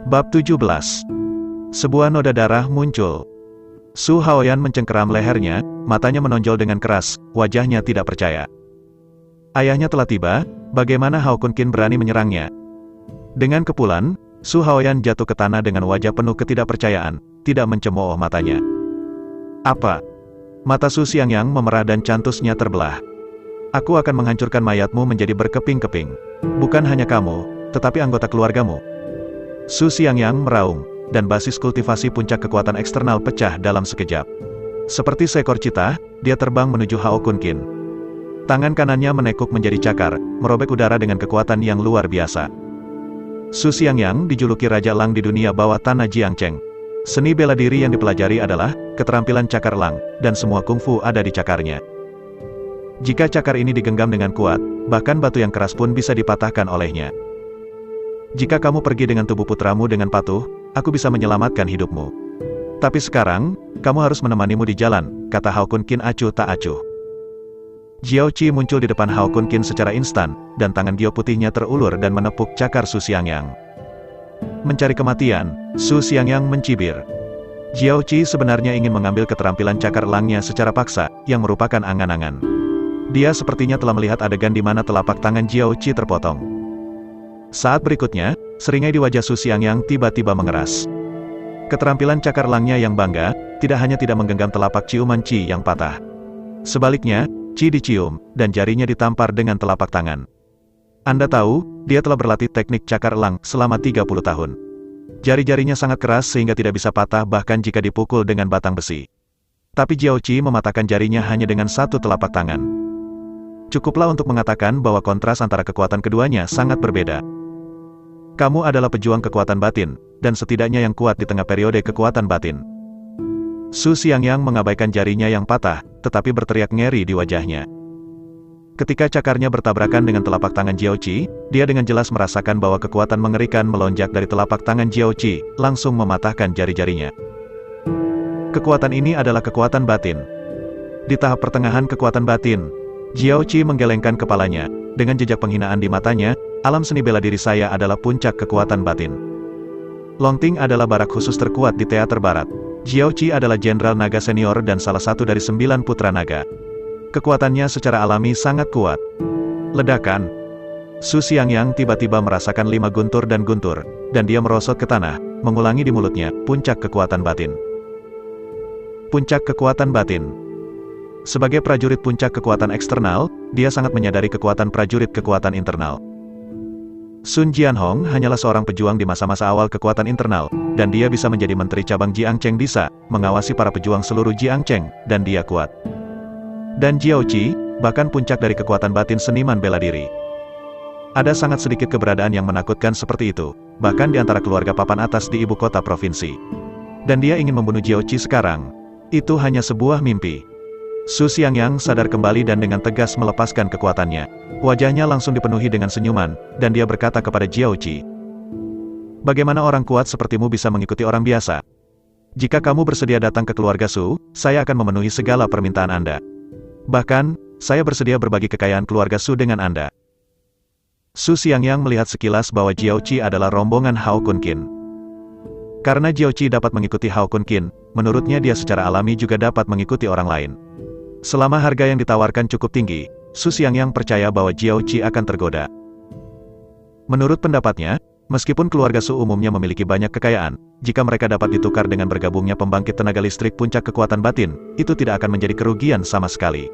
Bab 17. Sebuah noda darah muncul. Su Haoyan mencengkeram lehernya, matanya menonjol dengan keras, wajahnya tidak percaya. Ayahnya telah tiba, bagaimana Hao Kun Qin berani menyerangnya? Dengan kepulan, Su Haoyan jatuh ke tanah dengan wajah penuh ketidakpercayaan, tidak mencemooh matanya. Apa? Mata Su Xiangyang memerah dan cantusnya terbelah. Aku akan menghancurkan mayatmu menjadi berkeping-keping. Bukan hanya kamu, tetapi anggota keluargamu. Su Xiangyang meraung, dan basis kultivasi puncak kekuatan eksternal pecah dalam sekejap. Seperti seekor citah, dia terbang menuju Hao Kun Qin. Tangan kanannya menekuk menjadi cakar, merobek udara dengan kekuatan yang luar biasa. Su Xiangyang dijuluki Raja Lang di dunia bawah tanah Jiangcheng. Seni bela diri yang dipelajari adalah keterampilan cakar Lang, dan semua kungfu ada di cakarnya. Jika cakar ini digenggam dengan kuat, bahkan batu yang keras pun bisa dipatahkan olehnya. Jika kamu pergi dengan tubuh putramu dengan patuh, aku bisa menyelamatkan hidupmu. Tapi sekarang, kamu harus menemanimu di jalan, kata Hao Kun Qin acuh tak acuh. Jiao Qi muncul di depan Hao Kun Qin secara instan, dan tangan giok putihnya terulur dan menepuk cakar Su Xiangyang. Mencari kematian, Su Xiangyang mencibir. Jiao Qi sebenarnya ingin mengambil keterampilan cakar Langnya secara paksa, yang merupakan angan-angan. Dia sepertinya telah melihat adegan di mana telapak tangan Jiao Qi terpotong. Saat berikutnya, seringai di wajah Su Xiangyang tiba-tiba mengeras. Keterampilan cakar Langnya yang bangga, tidak hanya tidak menggenggam telapak ciuman Qi yang patah. Sebaliknya, Qi dicium, dan jarinya ditampar dengan telapak tangan. Anda tahu, dia telah berlatih teknik cakar Lang selama 30 tahun. Jari-jarinya sangat keras sehingga tidak bisa patah bahkan jika dipukul dengan batang besi. Tapi Jiao Qi mematahkan jarinya hanya dengan satu telapak tangan. Cukuplah untuk mengatakan bahwa kontras antara kekuatan keduanya sangat berbeda. Kamu adalah pejuang kekuatan batin, dan setidaknya yang kuat di tengah periode kekuatan batin. Su Xiangyang mengabaikan jarinya yang patah, tetapi berteriak ngeri di wajahnya. Ketika cakarnya bertabrakan dengan telapak tangan Jiao Qi, dia dengan jelas merasakan bahwa kekuatan mengerikan melonjak dari telapak tangan Jiao Qi, langsung mematahkan jari-jarinya. Kekuatan ini adalah kekuatan batin. Di tahap pertengahan kekuatan batin, Jiao Qi menggelengkan kepalanya, dengan jejak penghinaan di matanya, alam seni bela diri saya adalah puncak kekuatan batin. Longting adalah barak khusus terkuat di teater barat. Jiao Qi adalah jenderal naga senior dan salah satu dari 9 putra naga. Kekuatannya secara alami sangat kuat. Ledakan. Su Xiangyang tiba-tiba merasakan 5 guntur, dan dia merosot ke tanah, mengulangi di mulutnya, puncak kekuatan batin. Puncak kekuatan batin. Sebagai prajurit puncak kekuatan eksternal, dia sangat menyadari kekuatan prajurit kekuatan internal. Sun Jianhong hanyalah seorang pejuang di masa-masa awal kekuatan internal, dan dia bisa menjadi menteri cabang Jiangcheng Disa, mengawasi para pejuang seluruh Jiangcheng, dan dia kuat. Dan Jiao Qi, bahkan puncak dari kekuatan batin seniman bela diri. Ada sangat sedikit keberadaan yang menakutkan seperti itu, bahkan di antara keluarga papan atas di ibu kota provinsi. Dan dia ingin membunuh Jiao Qi sekarang. Itu hanya sebuah mimpi. Su Xiangyang sadar kembali dan dengan tegas melepaskan kekuatannya. Wajahnya langsung dipenuhi dengan senyuman, dan dia berkata kepada Jiao Qi. Bagaimana orang kuat sepertimu bisa mengikuti orang biasa? Jika kamu bersedia datang ke keluarga Su, saya akan memenuhi segala permintaan Anda. Bahkan, saya bersedia berbagi kekayaan keluarga Su dengan Anda. Su Xiangyang melihat sekilas bahwa Jiao Qi adalah rombongan Hao Kun Qin. Karena Jiao Qi dapat mengikuti Hao Kun Qin, menurutnya dia secara alami juga dapat mengikuti orang lain. Selama harga yang ditawarkan cukup tinggi, Su Xiangyang percaya bahwa Jiao Qi akan tergoda. Menurut pendapatnya, meskipun keluarga Su umumnya memiliki banyak kekayaan, jika mereka dapat ditukar dengan bergabungnya pembangkit tenaga listrik puncak kekuatan batin, itu tidak akan menjadi kerugian sama sekali.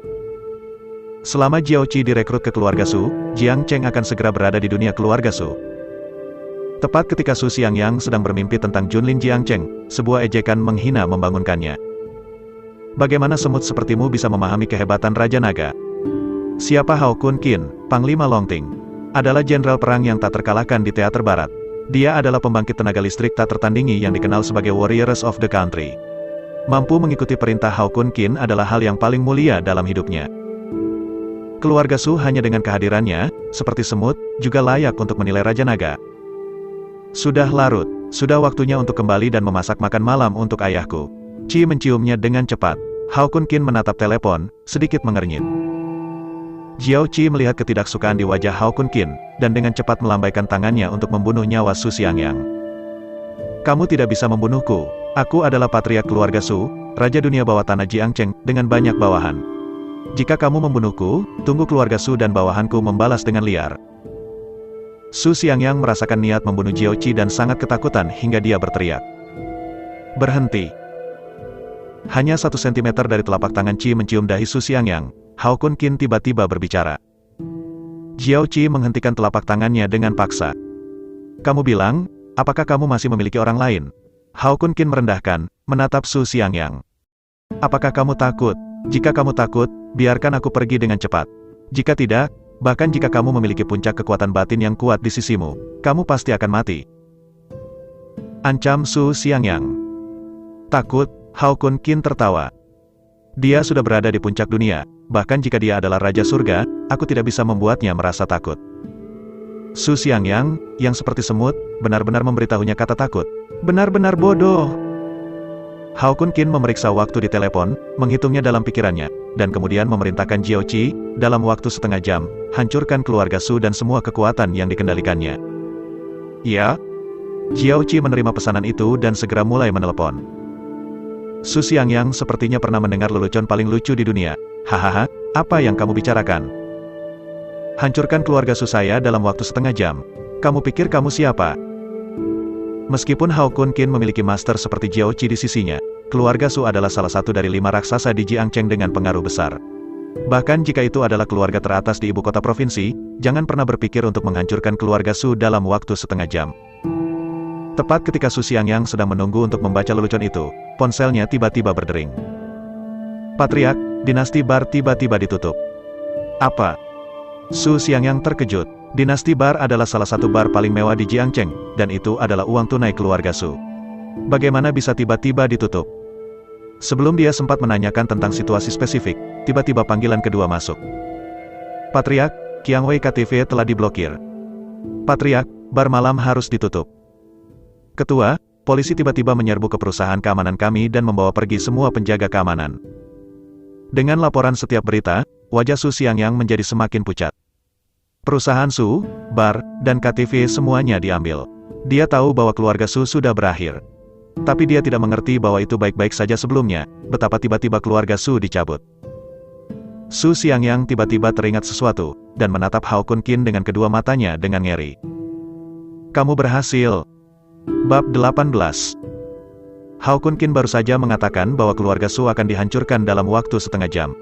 Selama Jiao Qi direkrut ke keluarga Su, Jiangcheng akan segera berada di dunia keluarga Su. Tepat ketika Su Xiangyang sedang bermimpi tentang Junlin Jiangcheng, sebuah ejekan menghina membangunkannya. Bagaimana semut sepertimu bisa memahami kehebatan Raja Naga? Siapa Hao Kun Qin, Panglima Longting? Adalah jenderal perang yang tak terkalahkan di teater barat. Dia adalah pembangkit tenaga listrik tak tertandingi yang dikenal sebagai Warriors of the Country. Mampu mengikuti perintah Hao Kun Qin adalah hal yang paling mulia dalam hidupnya. Keluarga Su hanya dengan kehadirannya, seperti semut, juga layak untuk menilai Raja Naga. Sudah larut, sudah waktunya untuk kembali dan memasak makan malam untuk ayahku. Qi menciumnya dengan cepat. Hao Kun Qin menatap telepon, sedikit mengernyit. Jiao Qi melihat ketidaksukaan di wajah Hao Kun Qin, dan dengan cepat melambaikan tangannya untuk membunuh nyawa Su Xiangyang. Kamu tidak bisa membunuhku. Aku adalah patriark keluarga Su, Raja Dunia Bawah Tanah Jiangcheng, dengan banyak bawahan. Jika kamu membunuhku, tunggu keluarga Su dan bawahanku membalas dengan liar. Su Xiangyang merasakan niat membunuh Jiao Qi dan sangat ketakutan hingga dia berteriak. Berhenti. Hanya 1 sentimeter dari telapak tangan Qi mencium dahi Su Xiangyang, Hao Kun Qin tiba-tiba berbicara. Jiao Qi menghentikan telapak tangannya dengan paksa. Kamu bilang, apakah kamu masih memiliki orang lain? Hao Kun Qin merendahkan, menatap Su Xiangyang. Apakah kamu takut? Jika kamu takut, biarkan aku pergi dengan cepat. Jika tidak, bahkan jika kamu memiliki puncak kekuatan batin yang kuat di sisimu, kamu pasti akan mati. Ancam Su Xiangyang. Takut, Hao Kun Qin tertawa. Dia sudah berada di puncak dunia, bahkan jika dia adalah Raja Surga, aku tidak bisa membuatnya merasa takut. Su Xiangyang, yang seperti semut, benar-benar memberitahunya kata takut. Benar-benar bodoh. Hao Kun Qin memeriksa waktu di telepon, menghitungnya dalam pikirannya, dan kemudian memerintahkan Jiao Qi, dalam waktu setengah jam, hancurkan keluarga Su dan semua kekuatan yang dikendalikannya. Ya? Jiao Qi menerima pesanan itu dan segera mulai menelepon. Su Xiangyang sepertinya pernah mendengar lelucon paling lucu di dunia. Hahaha, apa yang kamu bicarakan? Hancurkan keluarga Su saya dalam waktu setengah jam. Kamu pikir kamu siapa? Meskipun Hao Kun Qin memiliki master seperti Jiao Qi di sisinya, keluarga Su adalah salah satu dari 5 raksasa di Jiangcheng dengan pengaruh besar. Bahkan jika itu adalah keluarga teratas di ibu kota provinsi, jangan pernah berpikir untuk menghancurkan keluarga Su dalam waktu setengah jam. Tepat ketika Su Xiangyang sedang menunggu untuk membaca lelucon itu, ponselnya tiba-tiba berdering. Patriark, dinasti Bar tiba-tiba ditutup. Apa? Su Xiangyang terkejut. Dinasti Bar adalah salah satu bar paling mewah di Jiangcheng, dan itu adalah uang tunai keluarga Su. Bagaimana bisa tiba-tiba ditutup? Sebelum dia sempat menanyakan tentang situasi spesifik, tiba-tiba panggilan kedua masuk. Patriark, Qiangwei KTV telah diblokir. Patriark, bar malam harus ditutup. Ketua, polisi tiba-tiba menyerbu ke perusahaan keamanan kami dan membawa pergi semua penjaga keamanan. Dengan laporan setiap berita, wajah Su Xiangyang menjadi semakin pucat. Perusahaan Su, bar, dan KTV semuanya diambil. Dia tahu bahwa keluarga Su sudah berakhir. Tapi dia tidak mengerti bahwa itu baik-baik saja sebelumnya, betapa tiba-tiba keluarga Su dicabut. Su Xiangyang tiba-tiba teringat sesuatu, dan menatap Hao Kun Qin dengan kedua matanya dengan ngeri. Kamu berhasil. Bab 18. Hao Kun Qin baru saja mengatakan bahwa keluarga Su akan dihancurkan dalam waktu setengah jam.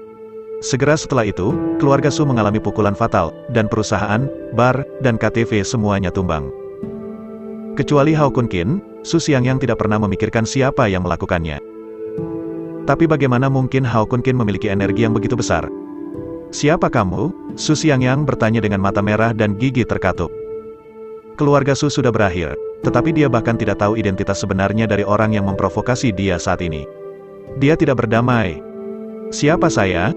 Segera setelah itu, keluarga Su mengalami pukulan fatal, dan perusahaan, bar, dan KTV semuanya tumbang. Kecuali Hao Kun Qin, Su Xiangyang tidak pernah memikirkan siapa yang melakukannya. Tapi bagaimana mungkin Hao Kun Qin memiliki energi yang begitu besar? Siapa kamu? Su Xiangyang bertanya dengan mata merah dan gigi terkatup. Keluarga Su sudah berakhir, tetapi dia bahkan tidak tahu identitas sebenarnya dari orang yang memprovokasi dia saat ini. Dia tidak berdamai. Siapa saya?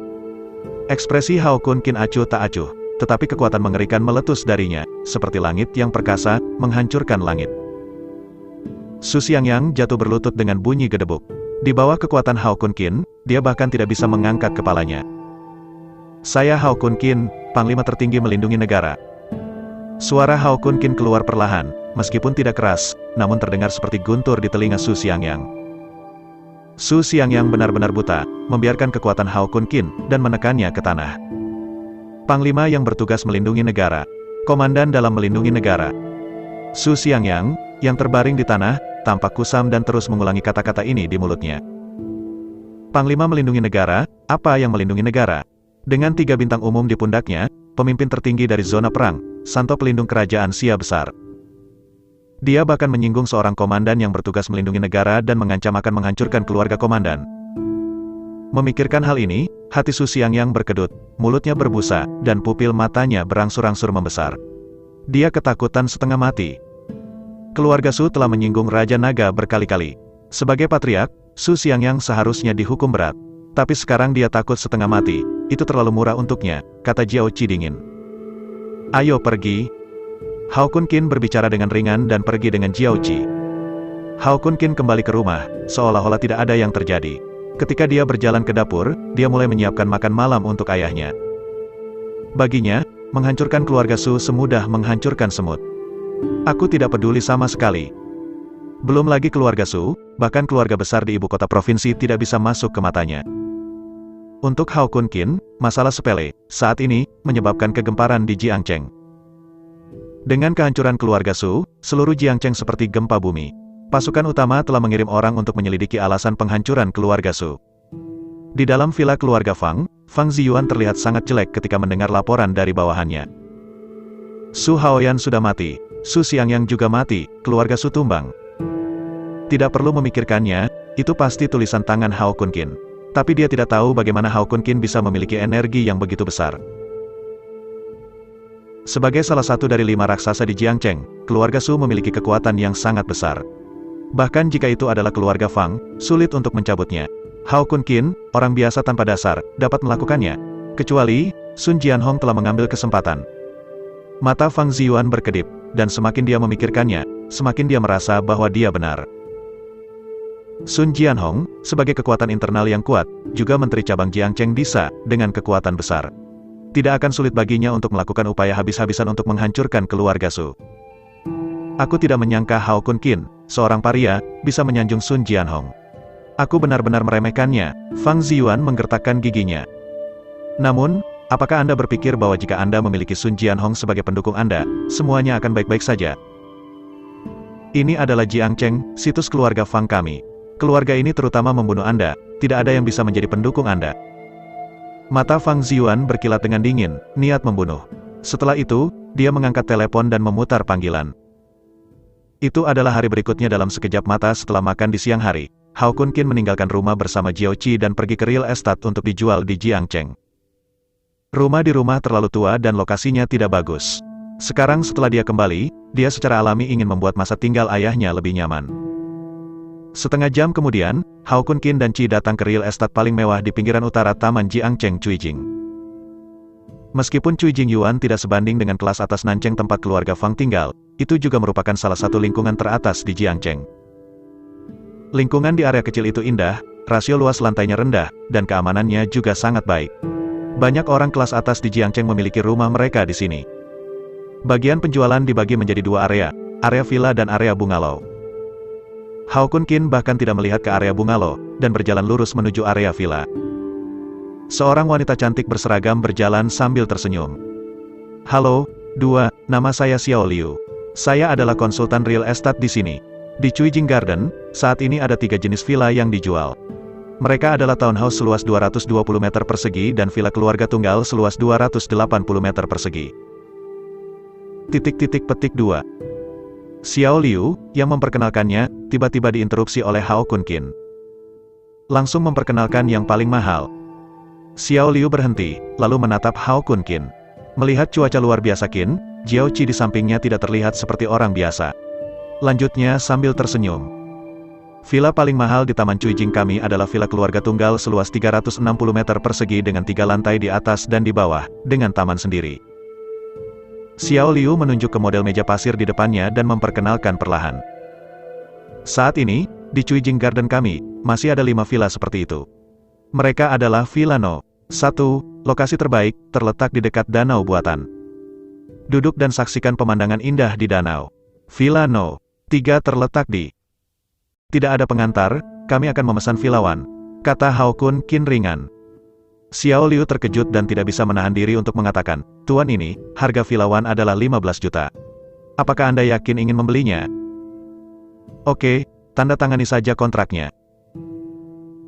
Ekspresi Hao Kun Qin acuh tak acuh, tetapi kekuatan mengerikan meletus darinya, seperti langit yang perkasa, menghancurkan langit. Su Xiangyang jatuh berlutut dengan bunyi gedebuk. Di bawah kekuatan Hao Kun Qin, dia bahkan tidak bisa mengangkat kepalanya. Saya Hao Kun Qin, Panglima tertinggi melindungi negara. Suara Hao Kun Qin keluar perlahan, meskipun tidak keras, namun terdengar seperti guntur di telinga Su Xiangyang. Su Xiangyang benar-benar buta, membiarkan kekuatan Hao Kun Qin, dan menekannya ke tanah. Panglima yang bertugas melindungi negara. Komandan dalam melindungi negara. Su Xiangyang, yang terbaring di tanah, tampak kusam dan terus mengulangi kata-kata ini di mulutnya. Panglima melindungi negara, apa yang melindungi negara? Dengan 3 bintang umum di pundaknya, pemimpin tertinggi dari zona perang, Santo pelindung kerajaan Xia besar. Dia bahkan menyinggung seorang komandan yang bertugas melindungi negara dan mengancam akan menghancurkan keluarga komandan. Memikirkan hal ini, hati Su Xiangyang berkedut, mulutnya berbusa, dan pupil matanya berangsur-angsur membesar. Dia ketakutan setengah mati. Keluarga Su telah menyinggung Raja Naga berkali-kali. Sebagai patriark, Su Xiangyang seharusnya dihukum berat. Tapi sekarang dia takut setengah mati, itu terlalu murah untuknya, kata Jiao Qi dingin. Ayo pergi. Hao Kun Qin berbicara dengan ringan dan pergi dengan Jiao Qi. Hao Kun Qin kembali ke rumah, seolah-olah tidak ada yang terjadi. Ketika dia berjalan ke dapur, dia mulai menyiapkan makan malam untuk ayahnya. Baginya, menghancurkan keluarga Su semudah menghancurkan semut. Aku tidak peduli sama sekali. Belum lagi keluarga Su, bahkan keluarga besar di ibu kota provinsi tidak bisa masuk ke matanya. Untuk Hao Kun Qin, masalah sepele, saat ini, menyebabkan kegemparan di Jiangcheng. Dengan kehancuran keluarga Su, seluruh Jiangcheng seperti gempa bumi. Pasukan utama telah mengirim orang untuk menyelidiki alasan penghancuran keluarga Su. Di dalam villa keluarga Fang Ziyuan terlihat sangat jelek ketika mendengar laporan dari bawahannya. Su Haoyan sudah mati, Su Xiangyang juga mati, keluarga Su tumbang. Tidak perlu memikirkannya, itu pasti tulisan tangan Hao Kun Qin. Tapi dia tidak tahu bagaimana Hao Kun Qin bisa memiliki energi yang begitu besar. Sebagai salah satu dari 5 raksasa di Jiangcheng, keluarga Su memiliki kekuatan yang sangat besar. Bahkan jika itu adalah keluarga Fang, sulit untuk mencabutnya. Hao Kun Qin, orang biasa tanpa dasar, dapat melakukannya. Kecuali, Sun Jianhong telah mengambil kesempatan. Mata Fang Ziyuan berkedip, dan semakin dia memikirkannya, semakin dia merasa bahwa dia benar. Sun Jianhong, sebagai kekuatan internal yang kuat, juga menteri cabang Jiangcheng Disa, dengan kekuatan besar. Tidak akan sulit baginya untuk melakukan upaya habis-habisan untuk menghancurkan keluarga Su. Aku tidak menyangka Hao Kun Qin, seorang paria, bisa menyanjung Sun Jianhong. Aku benar-benar meremehkannya, Fang Ziyuan menggertakkan giginya. Namun, apakah Anda berpikir bahwa jika Anda memiliki Sun Jianhong sebagai pendukung Anda, semuanya akan baik-baik saja? Ini adalah Jiangcheng, situs keluarga Fang kami. Keluarga ini terutama membunuh Anda, tidak ada yang bisa menjadi pendukung Anda. Mata Fang Ziyuan berkilat dengan dingin, niat membunuh. Setelah itu, dia mengangkat telepon dan memutar panggilan. Itu adalah hari berikutnya dalam sekejap mata setelah makan di siang hari. Hao Kun Qin meninggalkan rumah bersama Jiao Qi dan pergi ke real estate untuk dijual di Jiangcheng. Rumah di rumah terlalu tua dan lokasinya tidak bagus. Sekarang setelah dia kembali, dia secara alami ingin membuat masa tinggal ayahnya lebih nyaman. Setengah jam kemudian, Hao Kun Qin dan Qi datang ke real estate paling mewah di pinggiran utara Taman Jiangcheng Cuijing. Meskipun Cuijing Yuan tidak sebanding dengan kelas atas Nancheng tempat keluarga Fang tinggal, itu juga merupakan salah satu lingkungan teratas di Jiangcheng. Lingkungan di area kecil itu indah, rasio luas lantainya rendah, dan keamanannya juga sangat baik. Banyak orang kelas atas di Jiangcheng memiliki rumah mereka di sini. Bagian penjualan dibagi menjadi 2 area villa dan area bungalow. Hao Kun Qin bahkan tidak melihat ke area bungalow, dan berjalan lurus menuju area villa. Seorang wanita cantik berseragam berjalan sambil tersenyum. Halo, nama saya Xiao Liu. Saya adalah konsultan real estate di sini. Di Cuijing Garden, saat ini ada 3 jenis villa yang dijual. Mereka adalah townhouse seluas 220 meter persegi dan villa keluarga tunggal seluas 280 meter persegi. Petik 2. Xiao Liu, yang memperkenalkannya, tiba-tiba diinterupsi oleh Hao Kun Qin. Langsung memperkenalkan yang paling mahal. Xiao Liu berhenti, lalu menatap Hao Kun Qin. Melihat cuaca luar biasa Qin, Jiao Qi di sampingnya tidak terlihat seperti orang biasa. Lanjutnya sambil tersenyum. Villa paling mahal di Taman Cuijing kami adalah villa keluarga tunggal seluas 360 meter persegi dengan 3 lantai di atas dan di bawah, dengan taman sendiri. Xiao Liu menunjuk ke model meja pasir di depannya dan memperkenalkan perlahan. Saat ini, di Cuijing Garden kami, masih ada 5 villa seperti itu. Mereka adalah Villa No. 1, lokasi terbaik, terletak di dekat danau buatan. Duduk dan saksikan pemandangan indah di danau. Villa No. 3 terletak di... Tidak ada pengantar, kami akan memesan Villa One, kata Hao Kun Qin ringan. Xiao Liu terkejut dan tidak bisa menahan diri untuk mengatakan, Tuan ini, harga Villa One adalah 15 juta. Apakah Anda yakin ingin membelinya? Oke, tanda tangani saja kontraknya.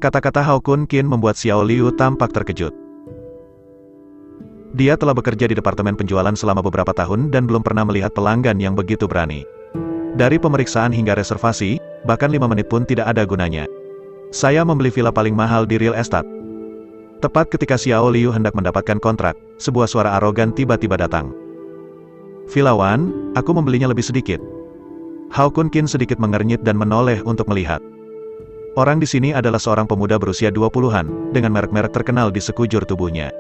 Kata-kata Hao Kun Qin membuat Xiao Liu tampak terkejut. Dia telah bekerja di departemen penjualan selama beberapa tahun dan belum pernah melihat pelanggan yang begitu berani. Dari pemeriksaan hingga reservasi, bahkan 5 menit pun tidak ada gunanya. Saya membeli villa paling mahal di real estate. Tepat ketika Xiao Liu hendak mendapatkan kontrak, sebuah suara arogan tiba-tiba datang. Villa One, aku membelinya lebih sedikit. Hao Kun Qin sedikit mengernyit dan menoleh untuk melihat. Orang di sini adalah seorang pemuda berusia 20-an, dengan merek-merek terkenal di sekujur tubuhnya.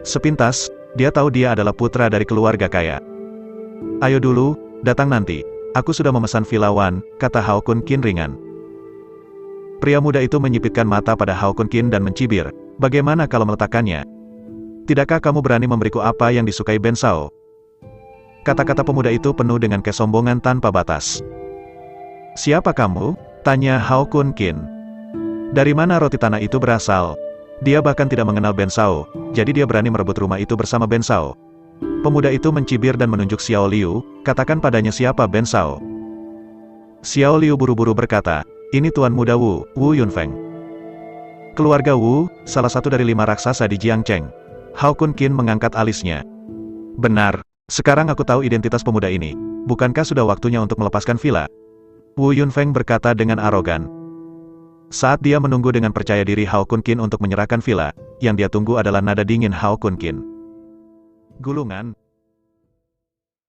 Sepintas, dia tahu dia adalah putra dari keluarga kaya. Ayo dulu, datang nanti. Aku sudah memesan Villa One, kata Hao Kun Qin ringan. Pria muda itu menyipitkan mata pada Hao Kun Qin dan mencibir, bagaimana kalau meletakkannya? Tidakkah kamu berani memberiku apa yang disukai Ben Shao? Kata-kata pemuda itu penuh dengan kesombongan tanpa batas. Siapa kamu? Tanya Hao Kun Kin. Dari mana roti tanah itu berasal? Dia bahkan tidak mengenal Ben Shao, jadi dia berani merebut rumah itu bersama Ben Shao. Pemuda itu mencibir dan menunjuk Xiao Liu, katakan padanya siapa Ben Shao. Xiao Liu buru-buru berkata, ini Tuan Muda Wu, Wu Yunfeng. Keluarga Wu, salah satu dari 5 raksasa di Jiangcheng. Hao Kun Kin mengangkat alisnya. Benar, sekarang aku tahu identitas pemuda ini. Bukankah sudah waktunya untuk melepaskan villa? Wu Yunfeng berkata dengan arogan. Saat dia menunggu dengan percaya diri Hao Kun Kin untuk menyerahkan villa, yang dia tunggu adalah nada dingin Hao Kun Kin. Gulungan,